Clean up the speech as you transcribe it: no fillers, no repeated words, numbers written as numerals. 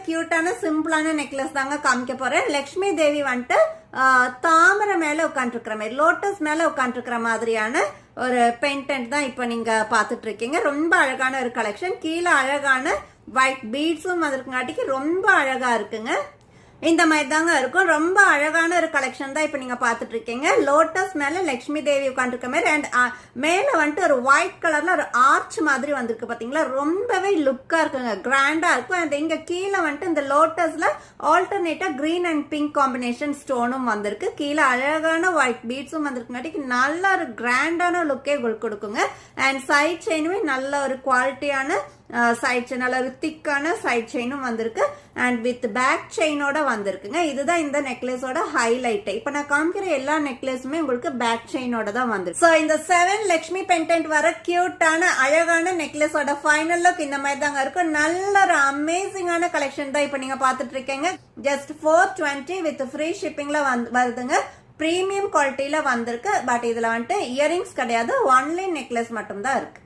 கியூட்டான சிம்பிளான நெக்லஸ் தாங்க காமிக்க போறேன். லக்ஷ்மி தேவி வந்துட்டு தாமரை மேல உட்காந்துருக்கிற மாதிரி, லோட்டஸ் மேல உட்காந்துருக்கிற மாதிரியான ஒரு பெயிண்டன்ட் தான் இப்ப நீங்க பாத்துட்டு இருக்கீங்க. ரொம்ப அழகான ஒரு கலெக்ஷன். கீழே அழகான ஒயிட் பீட்ஸும் வந்திருக்காட்டிக்கு ரொம்ப அழகா இருக்குங்க. இந்த மாதிரி தாங்க இருக்கும். ரொம்ப அழகான ஒரு கலெக்ஷன் தான் இப்ப நீங்க பாத்துட்டு இருக்கீங்க. லோட்டஸ் மேல லட்சுமி தேவி உட்காந்துருக்க மாதிரி அண்ட் மேல வந்துட்டு ஒரு ஒயிட் கலர்ல ஒரு ஆர்ச் மாதிரி வந்திருக்கு பாத்தீங்களா. ரொம்பவே லுக்கா இருக்குங்க, கிராண்டா இருக்கும். அண்ட் இங்க கீழே வந்துட்டு இந்த லோட்டஸ்ல ஆல்டர்னேட்டா கிரீன் அண்ட் பிங்க் காம்பினேஷன் ஸ்டோனும் வந்திருக்கு. கீழே அழகான ஒயிட் பீட்ஸும் வந்திருக்குங்காட்டி நல்ல ஒரு கிராண்டான லுக்கே கொடுக்குங்க. அண்ட் சைட் செயினுமே நல்ல ஒரு குவாலிட்டியான சைட் செயின், நல்ல ஒரு திக்கான சைட் செயினும் வந்திருக்கு. அண்ட் வித் பேக் செயினோட வந்திருக்குங்க. இதுதான் இந்த நெக்லஸோட ஹைலைட். இப்ப நான் காமிக்கிற எல்லா நெக்லஸுமே உங்களுக்கு பேக் செயினோட தான் வந்திருக்கு. சோ இந்த 7 லட்சுமி பெண்டன்ட் வர கியூட்டான அழகான நெக்லஸோட ஃபைனல் லுக் இந்த மாதிரி தாங்க இருக்கும். நல்ல ஒரு அமேசிங்கான கலெக்ஷன் தான் இப்ப நீங்க பாத்துட்டு இருக்கீங்க. ஜஸ்ட் 420 வித் ஃப்ரீ ஷிப்பிங்ல வருதுங்க. பிரீமியம் குவாலிட்டியில வந்திருக்கு. பட் இதுல வந்துட்டு இயரிங்ஸ் கிடையாது, ஒன்லி நெக்லஸ் மட்டும் தான் இருக்கு.